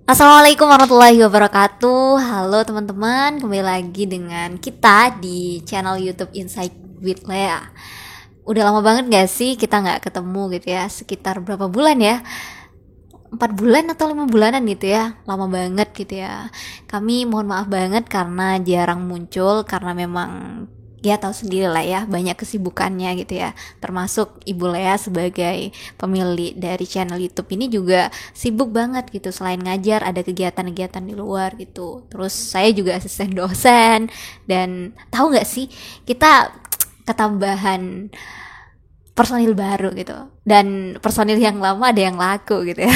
Assalamualaikum warahmatullahi wabarakatuh. Halo teman-teman, kembali lagi dengan kita di channel YouTube Insight with Lea. Udah lama banget gak sih kita gak ketemu gitu ya? Sekitar berapa bulan ya? 4 bulan atau 5 bulanan gitu ya? Lama banget gitu ya. Kami mohon maaf banget karena jarang muncul, karena memang ya tahu sendiri lah ya, banyak kesibukannya gitu ya. Termasuk Ibu Lea sebagai pemilik dari channel YouTube ini juga sibuk banget gitu. Selain ngajar ada kegiatan-kegiatan di luar gitu. Terus saya juga asisten dosen, dan tahu nggak sih kita ketambahan personil baru gitu, dan personil yang lama ada yang laku gitu ya.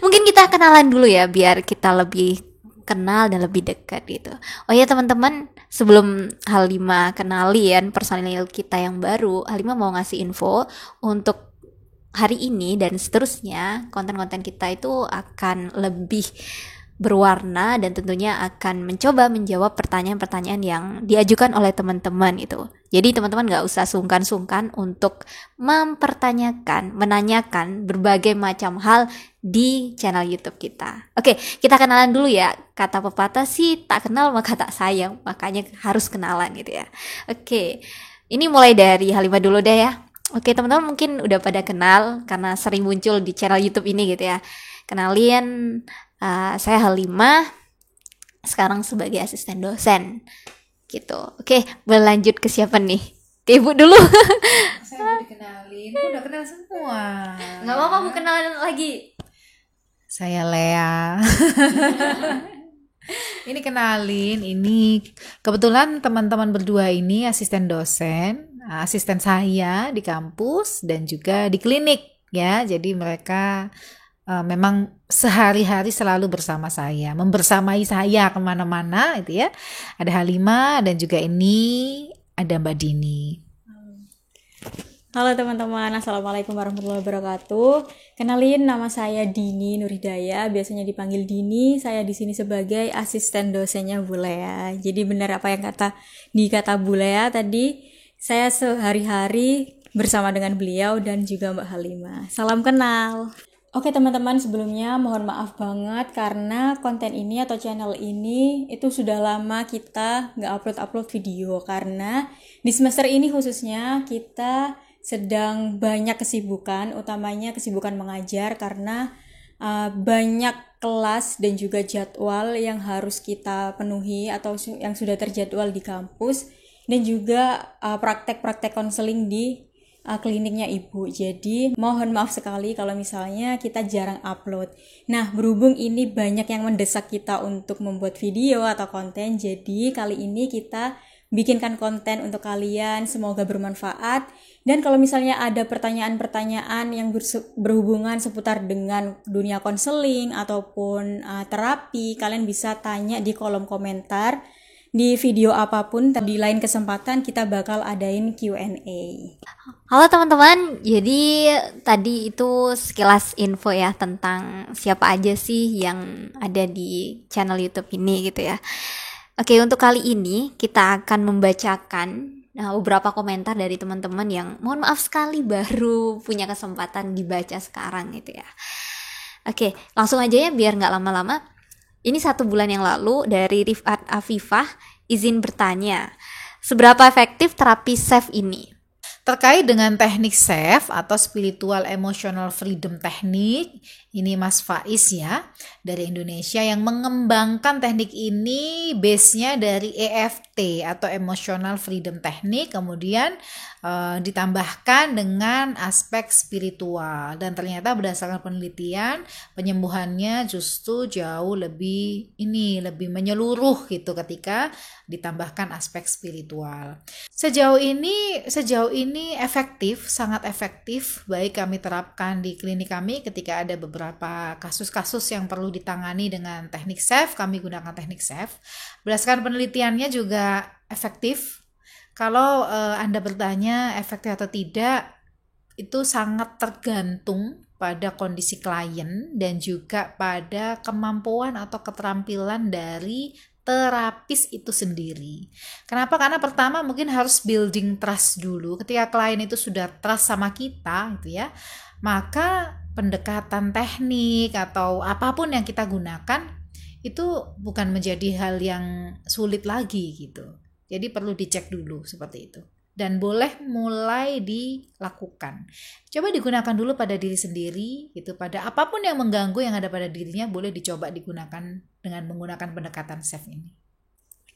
Mungkin kita kenalan dulu ya biar kita lebih kenal dan lebih dekat gitu. Oh ya teman-teman, sebelum Halima kenalin personil kita yang baru, Halima mau ngasih info untuk hari ini dan seterusnya. Konten-konten kita itu akan lebih berwarna dan tentunya akan mencoba menjawab pertanyaan-pertanyaan yang diajukan oleh teman-teman itu. Jadi teman-teman gak usah sungkan-sungkan untuk mempertanyakan, menanyakan berbagai macam hal di channel YouTube kita. Oke, kita kenalan dulu ya. Kata pepatah sih, tak kenal maka tak sayang, makanya harus kenalan gitu ya. Oke, ini mulai dari Halimah dulu deh ya. Oke teman-teman, mungkin udah pada kenal karena sering muncul di channel YouTube ini gitu ya. Kenalin, saya Halimah, sekarang sebagai asisten dosen gitu. Oke, berlanjut ke siapa nih? Ke Ibu dulu. Saya udah dikenalin, aku udah kenal semua. Nggak apa-apa, mau kenalan lagi. Saya Lea. Ini kenalin, ini kebetulan teman-teman berdua ini asisten dosen, asisten saya di kampus dan juga di klinik ya. Jadi mereka memang sehari-hari selalu bersama saya, membersamai saya kemana-mana itu ya. Ada Halimah dan juga ini ada Mbak Dini. Halo teman-teman, Assalamualaikum warahmatullahi wabarakatuh. Kenalin, nama saya Dini Nurhidayah, biasanya dipanggil Dini. Saya di sini sebagai asisten dosennya Bu Lea. Jadi benar apa yang dikata Bu Lea tadi, saya sehari-hari bersama dengan beliau dan juga Mbak Halimah. Salam kenal. Oke teman-teman, sebelumnya mohon maaf banget karena konten ini atau channel ini itu sudah lama kita nggak upload video, karena di semester ini khususnya kita sedang banyak kesibukan, utamanya kesibukan mengajar karena banyak kelas dan juga jadwal yang harus kita penuhi atau yang sudah terjadwal di kampus, dan juga praktek-praktek konseling di kliniknya Ibu. Jadi mohon maaf sekali kalau misalnya kita jarang upload. Nah, berhubung ini banyak yang mendesak kita untuk membuat video atau konten, jadi kali ini kita bikinkan konten untuk kalian, semoga bermanfaat. Dan kalau misalnya ada pertanyaan-pertanyaan yang berhubungan seputar dengan dunia konseling ataupun terapi, kalian bisa tanya di kolom komentar di video apapun. Di lain kesempatan kita bakal adain Q&A. Halo teman-teman, jadi tadi itu sekilas info ya tentang siapa aja sih yang ada di channel YouTube ini gitu ya. Oke, untuk kali ini kita akan membacakan beberapa komentar dari teman-teman yang mohon maaf sekali baru punya kesempatan dibaca sekarang gitu ya. Oke, langsung aja ya biar nggak lama-lama. Ini 1 bulan yang lalu dari Rifat Afifah, izin bertanya, seberapa efektif terapi SAFE ini? Terkait dengan teknik SAFE atau Spiritual Emotional Freedom Technique, ini Mas Faiz ya, dari Indonesia yang mengembangkan teknik ini base-nya dari EFT atau Emotional Freedom Technique, kemudian ditambahkan dengan aspek spiritual, dan ternyata berdasarkan penelitian penyembuhannya justru jauh lebih menyeluruh gitu ketika ditambahkan aspek spiritual. Sejauh ini efektif, sangat efektif, baik kami terapkan di klinik kami ketika ada beberapa kasus-kasus yang perlu ditangani dengan teknik SAFE, kami gunakan teknik SAFE. Berdasarkan penelitiannya juga efektif. Kalau Anda bertanya efektif atau tidak, itu sangat tergantung pada kondisi klien dan juga pada kemampuan atau keterampilan dari terapis itu sendiri. Kenapa? Karena pertama mungkin harus building trust dulu. Ketika klien itu sudah trust sama kita gitu ya, maka pendekatan teknik atau apapun yang kita gunakan itu bukan menjadi hal yang sulit lagi gitu. Jadi perlu dicek dulu seperti itu. Dan boleh mulai dilakukan. Coba digunakan dulu pada diri sendiri gitu, pada apapun yang mengganggu yang ada pada dirinya boleh dicoba digunakan dengan menggunakan pendekatan SAFE ini.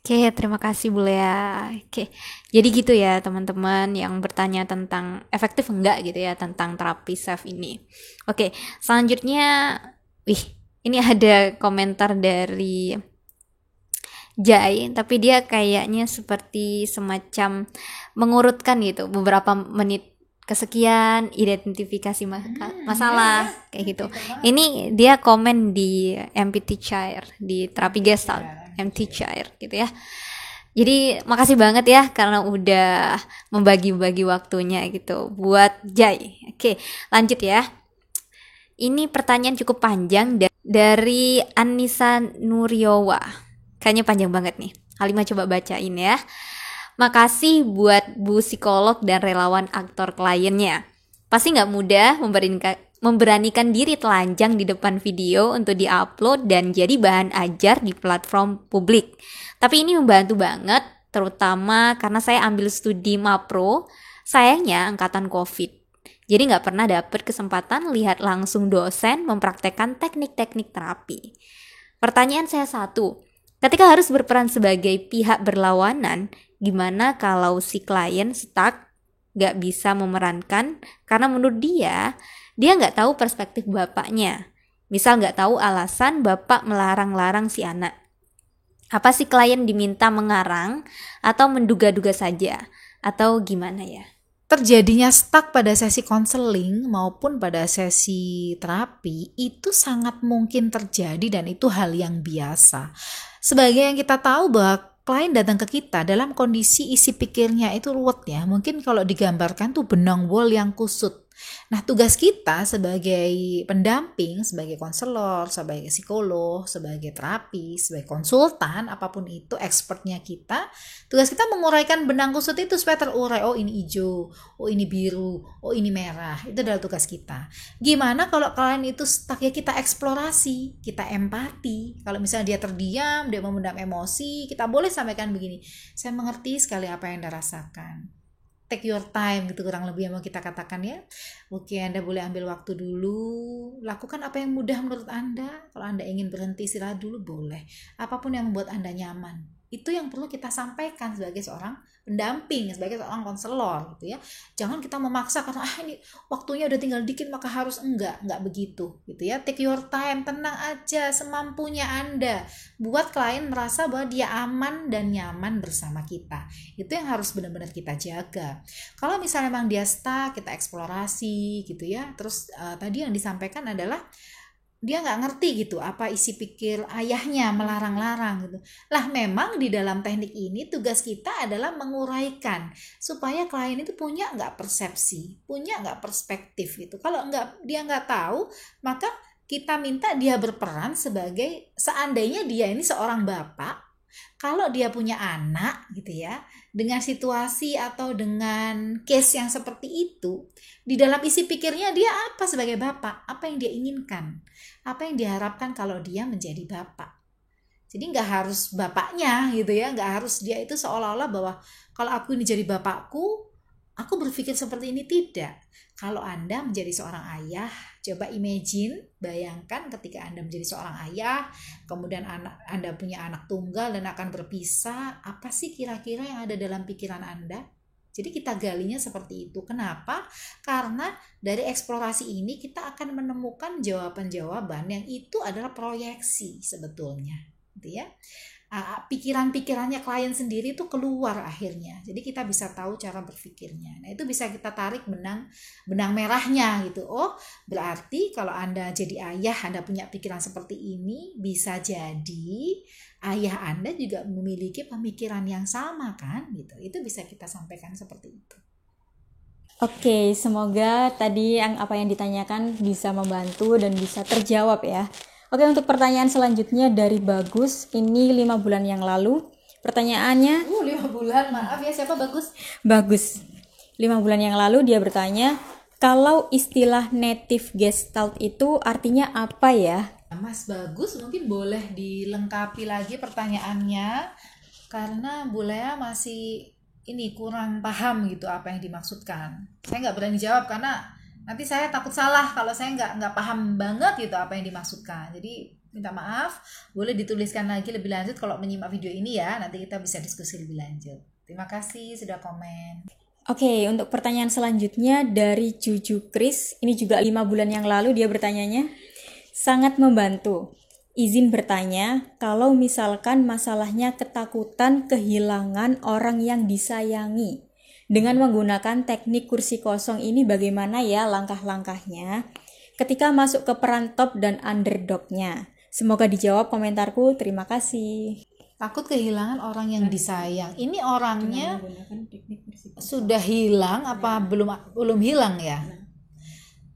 Oke, terima kasih Bu Lea. Oke, jadi gitu ya teman-teman yang bertanya tentang efektif enggak gitu ya tentang terapi SAFE ini. Oke, selanjutnya, ini ada komentar dari Jai, tapi dia kayaknya seperti semacam mengurutkan gitu beberapa menit kesekian identifikasi masalah kayak gitu. Ini dia komen di MPT Chair, di terapi Gestalt MT Chair gitu ya. Jadi makasih banget ya karena udah membagi-bagi waktunya gitu buat Jai. Oke, lanjut ya. Ini pertanyaan cukup panjang dari Anissa Nuriowa. Kayaknya panjang banget nih. Halimah coba bacain ya. Makasih buat Bu psikolog dan relawan aktor kliennya. Pasti gak mudah memberanikan diri telanjang di depan video untuk diupload dan jadi bahan ajar di platform publik. Tapi ini membantu banget, terutama karena saya ambil studi Mapro, sayangnya angkatan COVID. Jadi gak pernah dapet kesempatan lihat langsung dosen mempraktekkan teknik-teknik terapi. Pertanyaan saya satu, ketika harus berperan sebagai pihak berlawanan, gimana kalau si klien stuck, gak bisa memerankan karena menurut dia gak tahu perspektif bapaknya. Misal gak tahu alasan bapak melarang-larang si anak. Apa si klien diminta mengarang atau menduga-duga saja? Atau gimana ya? Terjadinya stuck pada sesi konseling maupun pada sesi terapi itu sangat mungkin terjadi dan itu hal yang biasa. Sebagai yang kita tahu bahwa klien datang ke kita dalam kondisi isi pikirnya itu ruwet ya. Mungkin kalau digambarkan tuh benang wol yang kusut. Nah, tugas kita sebagai pendamping, sebagai konselor, sebagai psikolog, sebagai terapi, sebagai konsultan, apapun itu expertnya kita, tugas kita menguraikan benang kusut itu supaya terurai. Oh, ini hijau, oh ini biru, oh ini merah. Itu adalah tugas kita. Gimana kalau kalian itu stuck ya, kita eksplorasi, kita empati. Kalau misalnya dia terdiam, dia memendam emosi, kita boleh sampaikan begini. Saya mengerti sekali apa yang Anda rasakan. Take your time gitu kurang lebih yang mau kita katakan ya. Oke, Anda boleh ambil waktu dulu, lakukan apa yang mudah menurut Anda. Kalau Anda ingin berhenti istirahat dulu boleh. Apapun yang membuat Anda nyaman. Itu yang perlu kita sampaikan sebagai seorang pendamping, sebagai seorang konselor gitu ya. Jangan kita memaksa karena ini waktunya udah tinggal dikit maka harus enggak begitu gitu ya. Take your time, tenang aja semampunya Anda. Buat klien merasa bahwa dia aman dan nyaman bersama kita. Itu yang harus benar-benar kita jaga. Kalau misalnya memang dia stuck, kita eksplorasi gitu ya. Terus tadi yang disampaikan adalah dia nggak ngerti gitu apa isi pikir ayahnya melarang-larang gitu. Lah memang di dalam teknik ini tugas kita adalah menguraikan supaya klien itu punya nggak persepsi, punya nggak perspektif gitu. Kalau dia nggak tahu, maka kita minta dia berperan sebagai seandainya dia ini seorang bapak, kalau dia punya anak gitu ya, dengan situasi atau dengan case yang seperti itu, di dalam isi pikirnya dia apa sebagai bapak, apa yang dia inginkan, apa yang diharapkan kalau dia menjadi bapak. Jadi nggak harus bapaknya gitu ya, nggak harus dia itu seolah-olah bahwa kalau aku ini jadi bapakku, aku berpikir seperti ini. Tidak. Kalau Anda menjadi seorang ayah, coba imagine, bayangkan ketika Anda menjadi seorang ayah, kemudian Anda punya anak tunggal dan akan berpisah, apa sih kira-kira yang ada dalam pikiran Anda? Jadi kita galinya seperti itu. Kenapa? Karena dari eksplorasi ini kita akan menemukan jawaban-jawaban yang itu adalah proyeksi sebetulnya, gitu ya. Pikiran-pikirannya klien sendiri itu keluar akhirnya. Jadi kita bisa tahu cara berpikirnya. Nah, itu bisa kita tarik benang merahnya gitu. Oh, berarti kalau Anda jadi ayah, Anda punya pikiran seperti ini, bisa jadi ayah Anda juga memiliki pemikiran yang sama kan gitu. Itu bisa kita sampaikan seperti itu. Oke, semoga tadi apa yang ditanyakan bisa membantu dan bisa terjawab ya. Oke, untuk pertanyaan selanjutnya dari Bagus, ini 5 bulan yang lalu. Pertanyaannya 5 bulan, maaf ya, siapa Bagus? Bagus. 5 bulan yang lalu dia bertanya, Kalau istilah native gestalt itu artinya apa ya? Mas Bagus mungkin boleh dilengkapi lagi pertanyaannya, karena Bu Lea masih kurang paham gitu apa yang dimaksudkan. Saya nggak berani jawab karena nanti saya takut salah kalau saya nggak paham banget gitu apa yang dimaksudkan. Jadi minta maaf, boleh dituliskan lagi lebih lanjut kalau menyimak video ini ya, nanti kita bisa diskusi lebih lanjut. Terima kasih sudah komen. Oke, untuk pertanyaan selanjutnya dari Juju Kris, ini juga 5 bulan yang lalu dia bertanyanya, sangat membantu. Izin bertanya, kalau misalkan masalahnya ketakutan kehilangan orang yang disayangi, dengan menggunakan teknik kursi kosong ini bagaimana ya langkah-langkahnya ketika masuk ke peran top dan underdognya? Semoga dijawab komentarku, terima kasih. Takut kehilangan orang yang disayang. Ini orangnya sudah hilang apa belum hilang ya?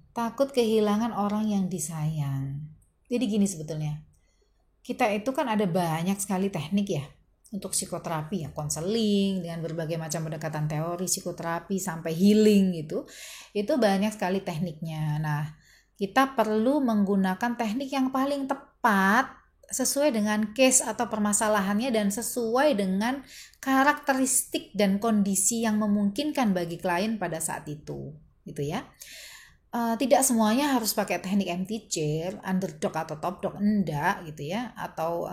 Takut kehilangan orang yang disayang. Jadi gini sebetulnya. Kita itu kan ada banyak sekali teknik ya untuk psikoterapi ya, konseling dengan berbagai macam pendekatan teori psikoterapi sampai healing gitu. Itu banyak sekali tekniknya. Nah, kita perlu menggunakan teknik yang paling tepat sesuai dengan case atau permasalahannya dan sesuai dengan karakteristik dan kondisi yang memungkinkan bagi klien pada saat itu gitu ya. Tidak semuanya harus pakai teknik empty chair, underdog atau top dog, enggak gitu ya, atau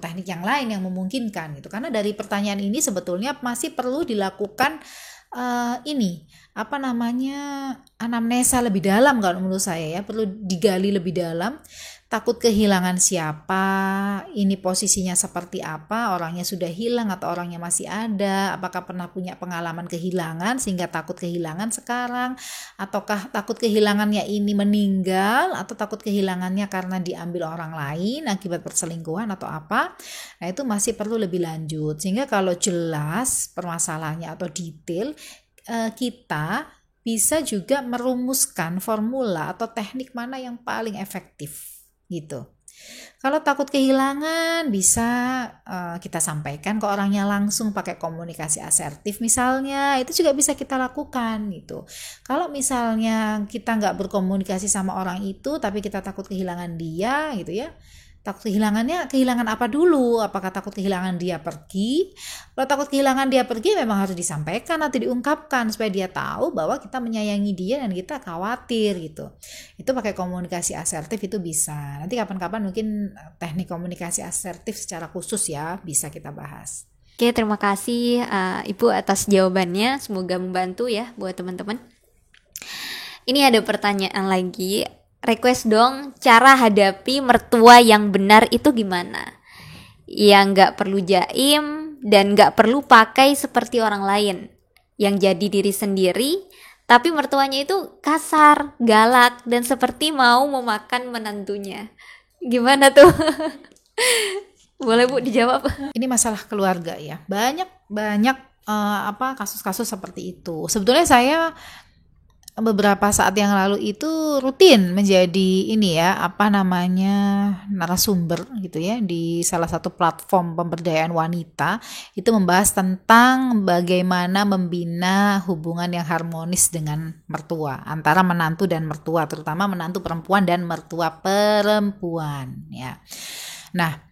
teknik yang lain yang memungkinkan gitu. Karena dari pertanyaan ini sebetulnya masih perlu dilakukan anamnesa lebih dalam kalau menurut saya ya, perlu digali lebih dalam. Takut kehilangan siapa, ini posisinya seperti apa, orangnya sudah hilang atau orangnya masih ada, apakah pernah punya pengalaman kehilangan sehingga takut kehilangan sekarang, ataukah takut kehilangannya ini meninggal, atau takut kehilangannya karena diambil orang lain akibat perselingkuhan atau apa. Nah, itu masih perlu lebih lanjut, sehingga kalau jelas permasalahannya atau detail, kita bisa juga merumuskan formula atau teknik mana yang paling efektif gitu. Kalau takut kehilangan bisa kita sampaikan ke orangnya langsung pakai komunikasi asertif misalnya, itu juga bisa kita lakukan gitu. Kalau misalnya kita nggak berkomunikasi sama orang itu tapi kita takut kehilangan dia gitu ya, takut kehilangan apa dulu? Apakah takut kehilangan dia pergi? Kalau takut kehilangan dia pergi memang harus disampaikan atau diungkapkan supaya dia tahu bahwa kita menyayangi dia dan kita khawatir gitu. Itu pakai komunikasi asertif itu bisa. Nanti kapan-kapan mungkin teknik komunikasi asertif secara khusus ya bisa kita bahas. Oke, terima kasih Ibu atas jawabannya. Semoga membantu ya buat teman-teman. Ini ada pertanyaan lagi. Request dong cara hadapi mertua yang benar itu gimana? Yang gak perlu jaim dan gak perlu pakai seperti orang lain, yang jadi diri sendiri tapi mertuanya itu kasar, galak, dan seperti mau memakan menantunya. Gimana tuh? Boleh Bu dijawab? Ini masalah keluarga ya, banyak kasus-kasus seperti itu. Sebetulnya saya beberapa saat yang lalu itu rutin menjadi narasumber gitu ya di salah satu platform pemberdayaan wanita, itu membahas tentang bagaimana membina hubungan yang harmonis dengan mertua, antara menantu dan mertua, terutama menantu perempuan dan mertua perempuan ya. Nah,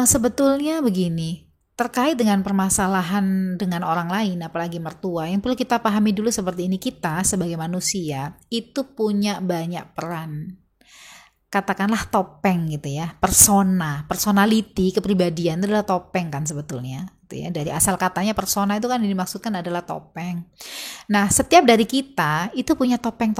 sebetulnya begini, terkait dengan permasalahan dengan orang lain, apalagi mertua, yang perlu kita pahami dulu seperti ini, kita sebagai manusia itu punya banyak peran. Katakanlah topeng gitu ya, personality, kepribadian itu adalah topeng kan sebetulnya. Gitu ya. Dari asal katanya persona itu kan yang dimaksudkan adalah topeng. Nah, setiap dari kita itu punya topeng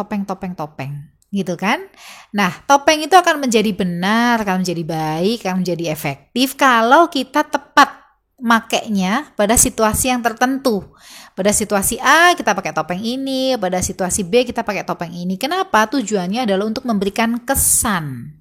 gitu kan. Nah, topeng itu akan menjadi benar, akan menjadi baik, akan menjadi efektif kalau kita tepat makainya pada situasi yang tertentu. Pada situasi A kita pakai topeng ini, pada situasi B kita pakai topeng ini. Kenapa? Tujuannya adalah untuk memberikan kesan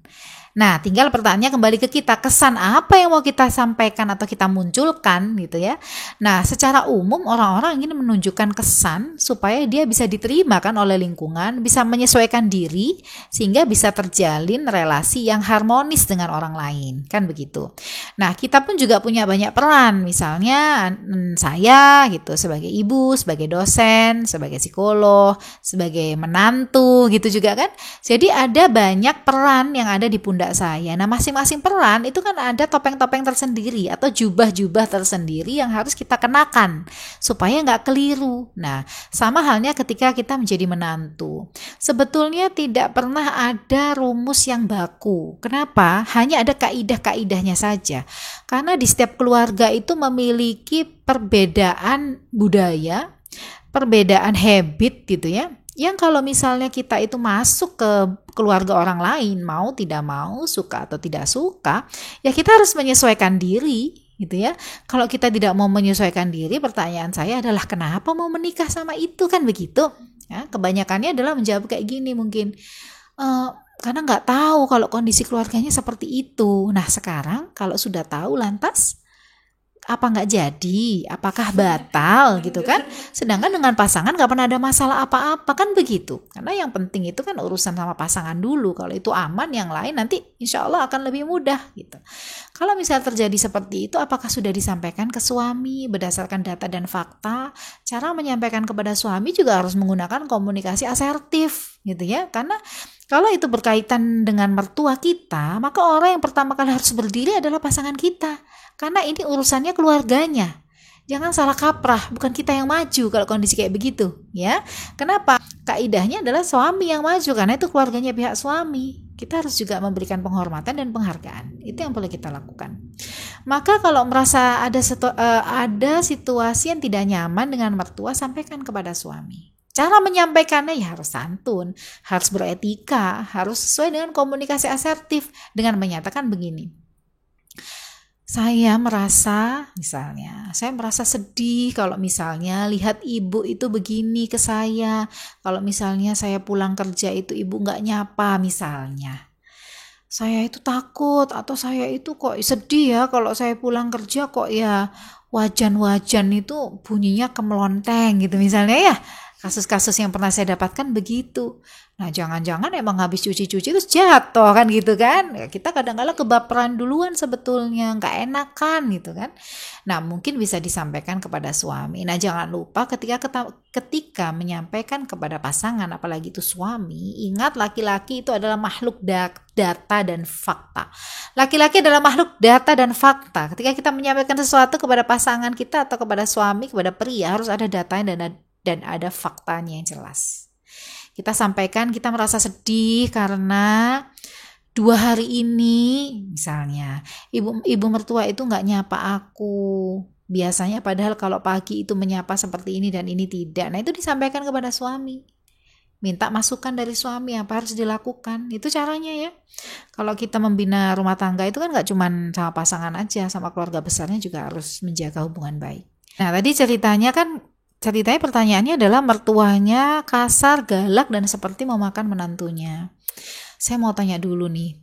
Nah, tinggal pertanyaannya kembali ke kita, kesan apa yang mau kita sampaikan atau kita munculkan gitu ya. Nah, secara umum orang-orang ingin menunjukkan kesan supaya dia bisa diterima kan oleh lingkungan, bisa menyesuaikan diri sehingga bisa terjalin relasi yang harmonis dengan orang lain, kan begitu. Nah, kita pun juga punya banyak peran, misalnya saya gitu sebagai ibu, sebagai dosen, sebagai psikolog, sebagai menantu gitu juga kan. Jadi ada banyak peran yang ada di pundak saya. Nah, masing-masing peran itu kan ada topeng-topeng tersendiri atau jubah-jubah tersendiri yang harus kita kenakan supaya nggak keliru. Nah, sama halnya ketika kita menjadi menantu. Sebetulnya tidak pernah ada rumus yang baku. Kenapa? Hanya ada kaidah-kaidahnya saja. Karena di setiap keluarga itu memiliki perbedaan budaya, perbedaan habit gitu ya. Yang kalau misalnya kita itu masuk ke keluarga orang lain, mau tidak mau, suka atau tidak suka, ya kita harus menyesuaikan diri gitu ya. Kalau kita tidak mau menyesuaikan diri, pertanyaan saya adalah kenapa mau menikah sama itu, kan begitu ya. Kebanyakannya adalah menjawab kayak gini mungkin, karena nggak tahu kalau kondisi keluarganya seperti itu. Nah, sekarang kalau sudah tahu, lantas apa nggak jadi, apakah batal gitu kan. Sedangkan dengan pasangan nggak pernah ada masalah apa-apa, kan begitu. Karena yang penting itu kan urusan sama pasangan dulu. Kalau itu aman, yang lain nanti insya Allah akan lebih mudah gitu. Kalau misal terjadi seperti itu, apakah sudah disampaikan ke suami berdasarkan data dan fakta? Cara menyampaikan kepada suami juga harus menggunakan komunikasi asertif gitu ya. Karena kalau itu berkaitan dengan mertua kita, maka orang yang pertama kali harus berdiri adalah pasangan kita. Karena ini urusannya keluarganya. Jangan salah kaprah, bukan kita yang maju kalau kondisi kayak begitu ya. Kenapa? Kaidahnya adalah suami yang maju karena itu keluarganya pihak suami. Kita harus juga memberikan penghormatan dan penghargaan. Itu yang perlu kita lakukan. Maka kalau merasa ada situasi yang tidak nyaman dengan mertua, sampaikan kepada suami. Cara menyampaikannya ya harus santun, harus beretika, harus sesuai dengan komunikasi asertif dengan menyatakan begini. Saya merasa sedih kalau misalnya lihat ibu itu begini ke saya. Kalau misalnya saya pulang kerja itu ibu nggak nyapa misalnya. Saya itu takut atau saya itu kok sedih ya kalau saya pulang kerja kok ya wajan-wajan itu bunyinya kemelonteng gitu misalnya ya. Kasus-kasus yang pernah saya dapatkan begitu. Nah, jangan-jangan emang habis cuci-cuci terus jatuh kan gitu kan. Kita kadang-kadang kebaperan duluan sebetulnya, nggak enakan gitu kan. Nah, mungkin bisa disampaikan kepada suami. Nah, jangan lupa ketika menyampaikan kepada pasangan, apalagi itu suami, ingat laki-laki itu adalah makhluk data dan fakta. Laki-laki adalah makhluk data dan fakta. Ketika kita menyampaikan sesuatu kepada pasangan kita atau kepada suami, kepada pria, harus ada datanya dan ada faktanya yang jelas. Kita sampaikan kita merasa sedih karena 2 hari ini misalnya ibu mertua itu nggak nyapa aku. Biasanya padahal kalau pagi itu menyapa seperti ini dan ini tidak. Nah, itu disampaikan kepada suami. Minta masukan dari suami apa harus dilakukan. Itu caranya ya. Kalau kita membina rumah tangga itu kan nggak cuma sama pasangan aja, sama keluarga besarnya juga harus menjaga hubungan baik. Nah, tadi ceritanya pertanyaannya adalah mertuanya kasar, galak, dan seperti memakan menantunya. Saya mau tanya dulu nih,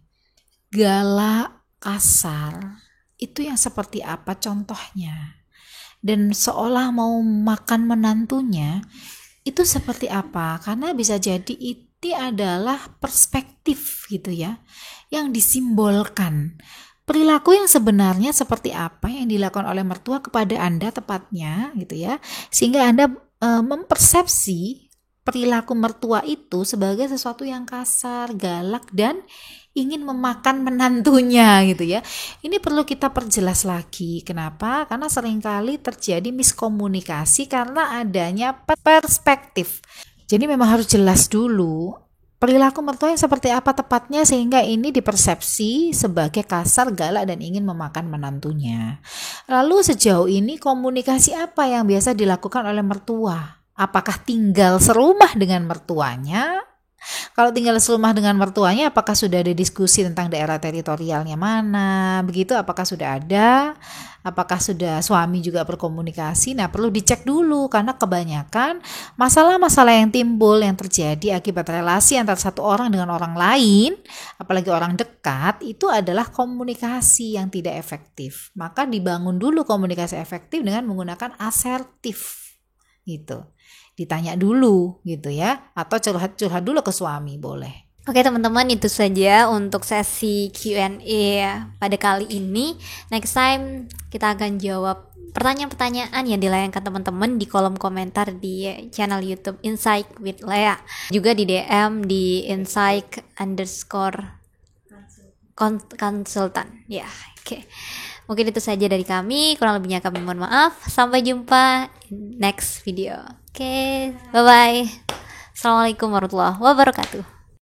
galak, kasar, itu yang seperti apa contohnya? Dan seolah mau makan menantunya, itu seperti apa? Karena bisa jadi itu adalah perspektif gitu ya, yang disimbolkan. Perilaku yang sebenarnya seperti apa yang dilakukan oleh mertua kepada Anda tepatnya gitu ya. Sehingga Anda mempersepsi perilaku mertua itu sebagai sesuatu yang kasar, galak, dan ingin memakan menantunya gitu ya. Ini perlu kita perjelas lagi. Kenapa? Karena seringkali terjadi miskomunikasi karena adanya perspektif. Jadi memang harus jelas dulu perilaku mertua yang seperti apa tepatnya sehingga ini dipersepsi sebagai kasar, galak, dan ingin memakan menantunya. Lalu sejauh ini komunikasi apa yang biasa dilakukan oleh mertua? Apakah tinggal serumah dengan mertuanya? Kalau tinggal serumah dengan mertuanya, apakah sudah ada diskusi tentang daerah teritorialnya mana? Begitu, apakah sudah ada? Apakah sudah suami juga berkomunikasi? Nah, perlu dicek dulu karena kebanyakan masalah-masalah yang timbul yang terjadi akibat relasi antara satu orang dengan orang lain, apalagi orang dekat, itu adalah komunikasi yang tidak efektif. Maka dibangun dulu komunikasi efektif dengan menggunakan asertif gitu. Ditanya dulu gitu ya, atau curhat dulu ke suami boleh. Oke teman-teman, itu saja untuk sesi Q&A pada kali ini. Next time kita akan jawab pertanyaan-pertanyaan yang dilayangkan teman-teman di kolom komentar di channel YouTube Insight with Lea. Juga di DM di insight_consultant. Ya, oke. Mungkin itu saja dari kami. Kurang lebihnya kami mohon maaf. Sampai jumpa next video. Oke, bye-bye. Assalamualaikum warahmatullahi wabarakatuh.